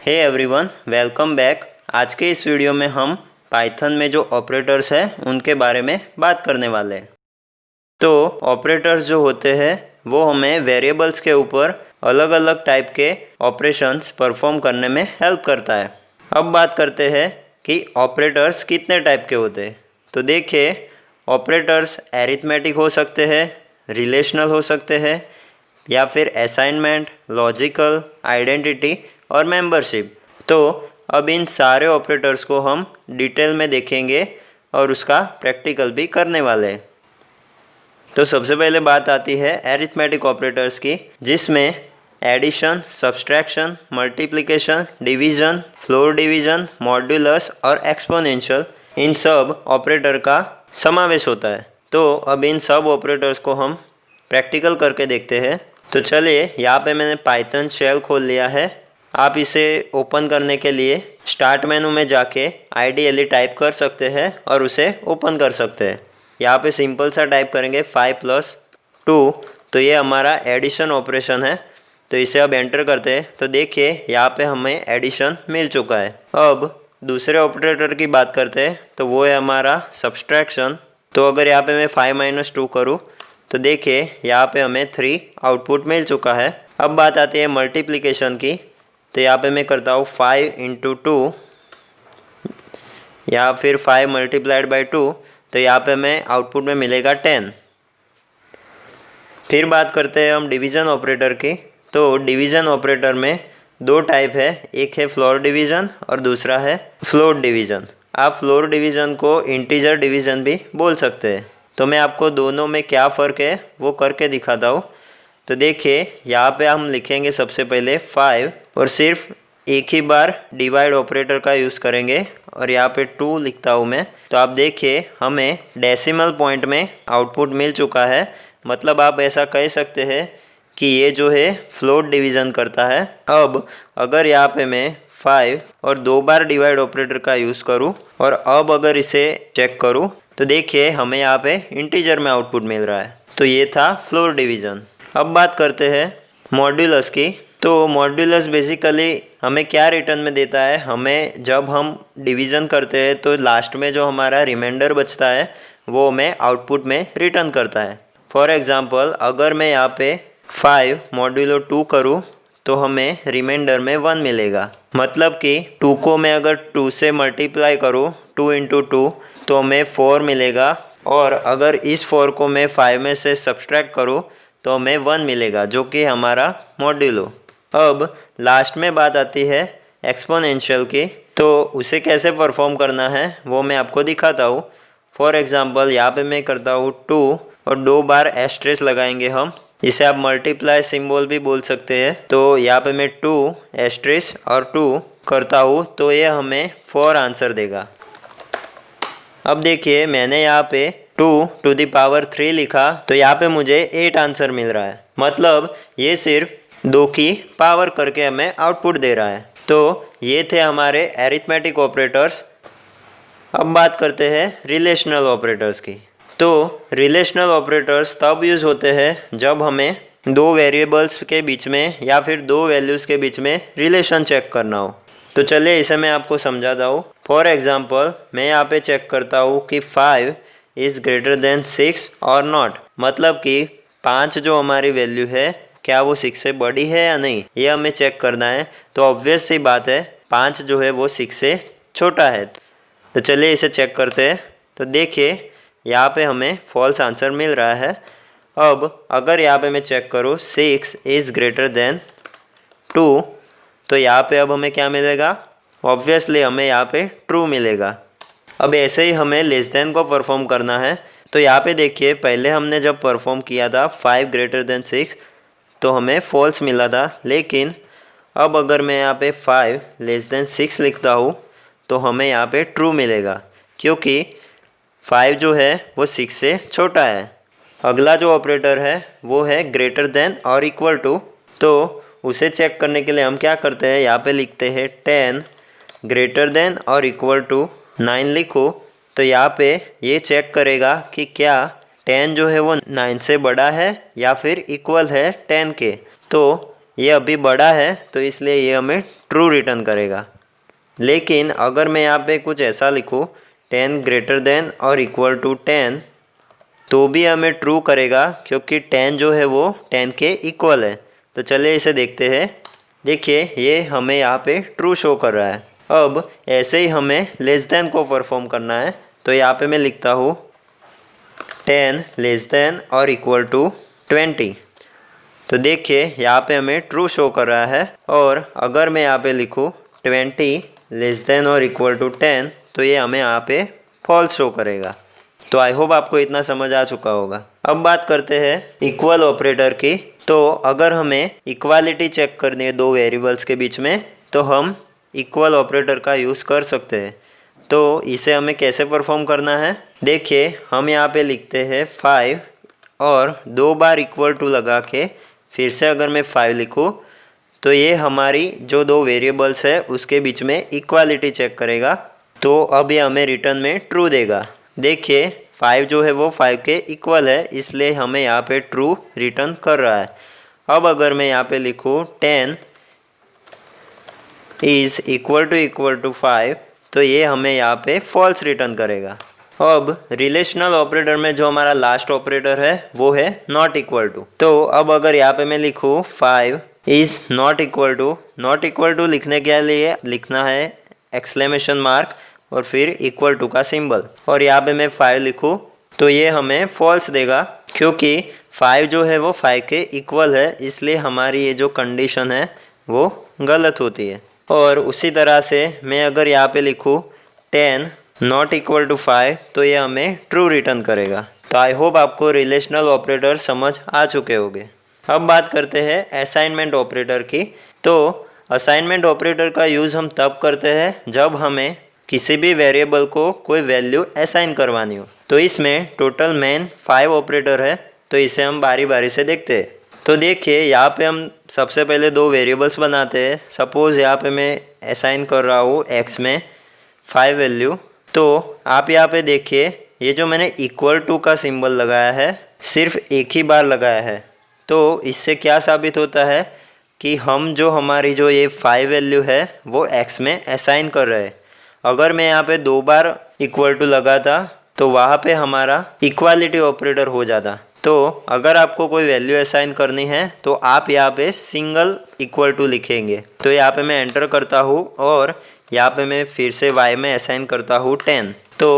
Hey everyone, welcome back. आज के इस वीडियो में हम पाइथन में जो ऑपरेटर्स हैं उनके बारे में बात करने वाले हैं। तो ऑपरेटर्स जो होते हैं वो हमें वेरिएबल्स के ऊपर अलग अलग टाइप के ऑपरेशंस परफॉर्म करने में हेल्प करता है। अब बात करते हैं कि ऑपरेटर्स कितने टाइप के होते हैं। तो देखिए, ऑपरेटर्स एरिथमेटिक हो सकते हैं, रिलेशनल हो सकते हैं, या फिर असाइनमेंट, लॉजिकल, आइडेंटिटी और मेंबरशिप। तो अब इन सारे ऑपरेटर्स को हम डिटेल में देखेंगे और उसका प्रैक्टिकल भी करने वाले हैं। तो सबसे पहले बात आती है एरिथमेटिक ऑपरेटर्स की, जिसमें addition, subtraction, multiplication, division, floor division, modulus और एक्सपोनेंशियल, इन सब ऑपरेटर का समावेश होता है। तो अब इन सब ऑपरेटर्स को हम प्रैक्टिकल करके देखते हैं। तो चलिए, यहाँ पे मैंने पाइथन शेल खोल लिया है। आप इसे ओपन करने के लिए स्टार्ट मेनू में जाके आइडियली टाइप कर सकते हैं और उसे ओपन कर सकते हैं। यहाँ पे सिंपल सा टाइप करेंगे 5 + 2, तो ये हमारा एडिशन ऑपरेशन है। तो इसे अब एंटर करते हैं। तो देखिए, यहाँ पे हमें एडिशन मिल चुका है। अब दूसरे ऑपरेटर की बात करते हैं, तो वो है हमारा सब्सट्रैक्शन। तो अगर यहाँ पे मैं 5 - 2 करूँ तो देखिए, यहाँ पे हमें 3 आउटपुट मिल चुका है। अब बात आती है मल्टीप्लिकेशन की। तो यहाँ पे मैं करता हूँ 5 × 2 या फिर 5 × 2, तो यहाँ पे हमें आउटपुट में मिलेगा 10। फिर बात करते हैं हम डिवीज़न ऑपरेटर की। तो डिवीज़न ऑपरेटर में दो टाइप है, एक है फ्लोर डिवीज़न और दूसरा है फ्लोट डिवीज़न। आप फ्लोर डिवीज़न को इंटीजर डिवीज़न भी बोल सकते हैं। तो मैं आपको दोनों में क्या फ़र्क है वो करके दिखाता हूँ। तो देखिए, यहाँ पे हम लिखेंगे सबसे पहले 5 और सिर्फ एक ही बार डिवाइड ऑपरेटर का यूज़ करेंगे और यहाँ पे 2 लिखता हूँ मैं। तो आप देखिए, हमें डेसिमल पॉइंट में आउटपुट मिल चुका है। मतलब आप ऐसा कह सकते हैं कि ये जो है फ्लोट डिवीज़न करता है। अब अगर यहाँ पे मैं 5 और 2 बार डिवाइड ऑपरेटर का यूज़ करूँ और अब अगर इसे चेक करूँ तो देखिए, हमें यहाँ पे इंटीजर में आउटपुट मिल रहा है। तो ये था फ्लोर डिवीज़न। अब बात करते हैं मॉड्यूलस की। तो मॉड्यूलस बेसिकली हमें क्या रिटर्न में देता है, हमें जब हम डिवीज़न करते हैं तो लास्ट में जो हमारा रिमाइंडर बचता है वो हमें आउटपुट में रिटर्न करता है। फॉर एग्ज़ाम्पल, अगर मैं यहाँ पे 5 मॉड्यूलो 2 करूँ तो हमें रिमाइंडर में 1 मिलेगा। मतलब कि 2 को मैं अगर 2 से मल्टीप्लाई करूँ 2 × 2 तो हमें 4 मिलेगा, और अगर इस 4 को मैं 5 में से सब्सट्रैक्ट करूँ तो हमें 1 मिलेगा, जो कि हमारा मॉड्यूलो। अब लास्ट में बात आती है एक्सपोनेंशियल की। तो उसे कैसे परफॉर्म करना है वो मैं आपको दिखाता हूँ। फॉर एग्ज़ाम्पल, यहाँ पे मैं करता हूँ 2 और 2 बार एस्ट्रेस लगाएंगे हम। इसे आप मल्टीप्लाई सिंबल भी बोल सकते हैं। तो यहाँ पे मैं 2 एस्ट्रेस और 2 करता हूँ तो ये हमें 4 आंसर देगा। अब देखिए, मैंने यहाँ पे 2⁻³ लिखा तो यहाँ पे मुझे 8 आंसर मिल रहा है। मतलब ये सिर्फ 2 की पावर करके हमें आउटपुट दे रहा है। तो ये थे हमारे एरिथमेटिक ऑपरेटर्स। अब बात करते हैं रिलेशनल ऑपरेटर्स की। तो रिलेशनल ऑपरेटर्स तब यूज़ होते हैं जब हमें 2 वेरिएबल्स के बीच में या फिर 2 वैल्यूज़ के बीच में रिलेशन चेक करना हो। तो चलिए, इसे मैं आपको समझाता हूँ। फॉर एग्ज़ाम्पल, मैं यहाँ पे चेक करता हूँ कि 5 इज़ ग्रेटर देन 6 और नॉट। मतलब कि 5 जो हमारी वैल्यू है, क्या वो 6 से बड़ी है या नहीं, ये हमें चेक करना है। तो ऑब्वियस सी बात है, 5 जो है वो 6 से छोटा है। तो चलिए इसे चेक करते हैं। तो देखिए, यहाँ पे हमें फॉल्स आंसर मिल रहा है। अब अगर यहाँ पे मैं चेक करूँ 6 इज़ ग्रेटर देन 2, तो यहाँ पे अब हमें क्या मिलेगा? ऑब्वियसली हमें यहाँ पे ट्रू मिलेगा। अब ऐसे ही हमें लेस देन को परफॉर्म करना है। तो यहाँ पे देखिए, पहले हमने जब परफॉर्म किया था 5 > 6 तो हमें फॉल्स मिला था। लेकिन अब अगर मैं यहाँ पे 5 < 6 लिखता हूँ तो हमें यहाँ पे ट्रू मिलेगा, क्योंकि 5 जो है वो 6 से छोटा है। अगला जो ऑपरेटर है वो है ग्रेटर देन और इक्वल टू। तो उसे चेक करने के लिए हम क्या करते हैं, यहाँ पे लिखते हैं 10 ग्रेटर देन और इक्वल टू 9 लिखो। तो यहाँ पे ये चेक करेगा कि क्या 10 जो है वो 9 से बड़ा है या फिर इक्वल है 10 के। तो ये अभी बड़ा है तो इसलिए ये हमें ट्रू रिटर्न करेगा। लेकिन अगर मैं यहाँ पे कुछ ऐसा लिखूँ 10 ग्रेटर देन और इक्वल टू 10, तो भी हमें ट्रू करेगा क्योंकि 10 जो है वो 10 के इक्वल है। तो चलिए इसे देखते हैं। देखिए ये हमें यहाँ पे ट्रू शो कर रहा है। अब ऐसे ही हमें लेस देन को परफॉर्म करना है। तो यहाँ पे मैं लिखता हूँ 10 लेस देन और इक्वल टू 20। तो देखिए यहाँ पे हमें ट्रू शो कर रहा है। और अगर मैं यहाँ पे लिखूँ 20 लेस देन और इक्वल टू 10, तो ये हमें यहाँ पे फॉल्स शो करेगा। तो आई होप आपको इतना समझ आ चुका होगा। अब बात करते हैं इक्वल ऑपरेटर की। तो अगर हमें इक्वालिटी चेक करनी है दो वेरिएबल्स के बीच में, तो हम इक्वल ऑपरेटर का यूज़ कर सकते हैं। तो इसे हमें कैसे परफॉर्म करना है, देखिए हम यहाँ पे लिखते हैं 5 और 2 बार इक्वल टू लगा के फिर से अगर मैं 5 लिखूँ तो ये हमारी जो दो वेरिएबल्स है उसके बीच में इक्वालिटी चेक करेगा। तो अब ये हमें रिटर्न में ट्रू देगा। देखिए 5 जो है वो 5 के इक्वल है, इसलिए हमें यहाँ पे ट्रू रिटर्न कर रहा है। अब अगर मैं यहाँ पे लिखूँ 10 इज़ इक्वल टू 5, तो ये हमें यहाँ पे फॉल्स रिटर्न करेगा। अब रिलेशनल ऑपरेटर में जो हमारा लास्ट ऑपरेटर है वो है नॉट इक्वल टू। तो अब अगर यहाँ पे मैं लिखूँ 5 इज़ नॉट इक्वल टू लिखने के लिए लिखना है एक्सक्लेमेशन मार्क और फिर इक्वल टू का सिंबल, और यहाँ पे मैं 5 लिखूँ तो ये हमें फॉल्स देगा क्योंकि 5 जो है वो 5 के इक्वल है, इसलिए हमारी ये जो कंडीशन है वो गलत होती है। और उसी तरह से मैं अगर यहाँ पे लिखूँ 10 नॉट इक्वल टू 5, तो ये हमें ट्रू रिटर्न करेगा। तो आई होप आपको रिलेशनल ऑपरेटर समझ आ चुके होंगे। अब बात करते हैं असाइनमेंट ऑपरेटर की। तो असाइनमेंट ऑपरेटर का यूज़ हम तब करते हैं जब हमें किसी भी वेरिएबल को कोई वैल्यू असाइन करवानी हो। तो इसमें टोटल मेन 5 ऑपरेटर है, तो इसे हम बारी बारी से देखते हैं। तो देखिए यहाँ पे हम सबसे पहले दो वेरिएबल्स बनाते हैं। सपोज़ यहाँ पे मैं असाइन कर रहा हूँ x में 5 वैल्यू। तो आप यहाँ पे देखिए ये जो मैंने इक्वल टू का सिंबल लगाया है सिर्फ एक ही बार लगाया है। तो इससे क्या साबित होता है कि हम जो हमारी जो ये 5 वैल्यू है वो x में असाइन कर रहे हैं। अगर मैं यहाँ पे 2 बार इक्वल टू लगाता तो वहाँ पे हमारा इक्वालिटी ऑपरेटर हो जाता। तो अगर आपको कोई वैल्यू असाइन करनी है तो आप यहाँ पे सिंगल इक्वल टू लिखेंगे। तो यहाँ पे मैं एंटर करता हूँ और यहाँ पे मैं फिर से y में असाइन करता हूँ 10। तो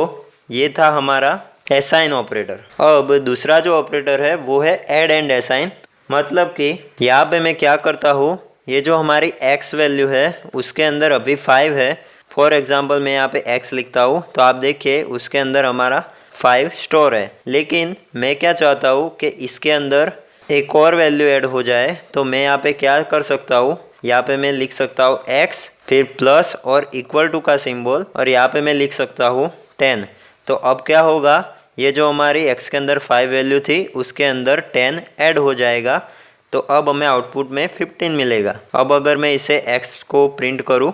ये था हमारा असाइन ऑपरेटर। अब दूसरा जो ऑपरेटर है वो है ऐड एंड असाइन। मतलब कि यहाँ पे मैं क्या करता हूँ, ये जो हमारी x वैल्यू है उसके अंदर अभी 5 है। फॉर एग्ज़ाम्पल मैं यहाँ पे x लिखता हूँ तो आप देखिए उसके अंदर हमारा 5 स्टोर है। लेकिन मैं क्या चाहता हूँ कि इसके अंदर एक और वैल्यू ऐड हो जाए। तो मैं यहाँ पे क्या कर सकता हूँ, यहाँ पे मैं लिख सकता हूँ x फिर प्लस और इक्वल टू का सिंबल, और यहाँ पे मैं लिख सकता हूँ 10। तो अब क्या होगा, ये जो हमारी x के अंदर 5 वैल्यू थी उसके अंदर 10 ऐड हो जाएगा। तो अब हमें आउटपुट में 15 मिलेगा। अब अगर मैं इसे x को प्रिंट करूँ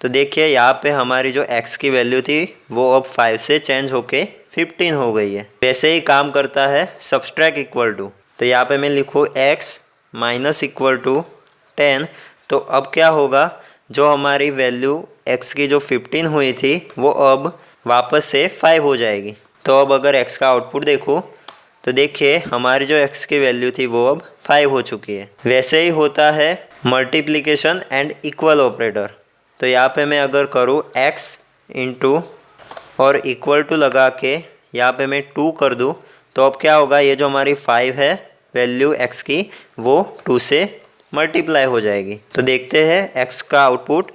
तो देखिए यहाँ पे हमारी जो x की वैल्यू थी वो अब 5 से चेंज होके 15 हो गई है। वैसे ही काम करता है सब्सट्रैक्ट इक्वल टू। तो यहाँ पे मैं लिखूँ x माइनस इक्वल टू 10। तो अब क्या होगा, जो हमारी वैल्यू x की जो 15 हुई थी वो अब वापस से 5 हो जाएगी। तो अब अगर x का आउटपुट देखो तो देखिए हमारी जो x की वैल्यू थी वो अब 5 हो चुकी है। वैसे ही होता है मल्टीप्लिकेशन एंड इक्वल ऑपरेटर। तो यहाँ पे मैं अगर करूँ x इंटू और इक्वल टू लगा के यहाँ पे मैं 2 कर दूँ तो अब क्या होगा, ये जो हमारी 5 है वैल्यू x की वो 2 से मल्टीप्लाई हो जाएगी। तो देखते हैं x का आउटपुट।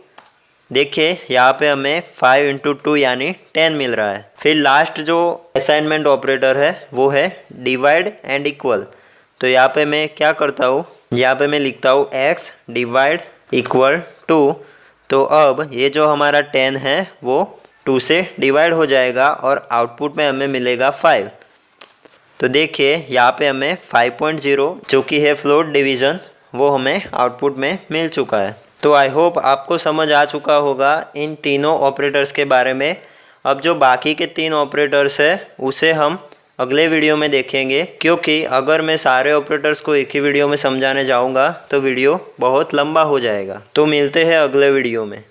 देखिए यहाँ पे हमें 5 इंटू 2 यानी 10 मिल रहा है। फिर लास्ट जो असाइनमेंट ऑपरेटर है वो है डिवाइड एंड इक्वल। तो यहाँ पे मैं क्या करता हूँ, यहाँ पे मैं लिखता हूँ x डिवाइड इक्वल टू। तो अब ये जो हमारा 10 है वो 2 से डिवाइड हो जाएगा और आउटपुट में हमें मिलेगा 5। तो देखिए यहाँ पे हमें 5.0 जो कि है फ्लोट डिवीज़न वो हमें आउटपुट में मिल चुका है। तो आई होप आपको समझ आ चुका होगा इन तीनों ऑपरेटर्स के बारे में। अब जो बाकी के 3 ऑपरेटर्स है उसे हम अगले वीडियो में देखेंगे, क्योंकि अगर मैं सारे ऑपरेटर्स को एक ही वीडियो में समझाने जाऊंगा तो वीडियो बहुत लंबा हो जाएगा। तो मिलते हैं अगले वीडियो में।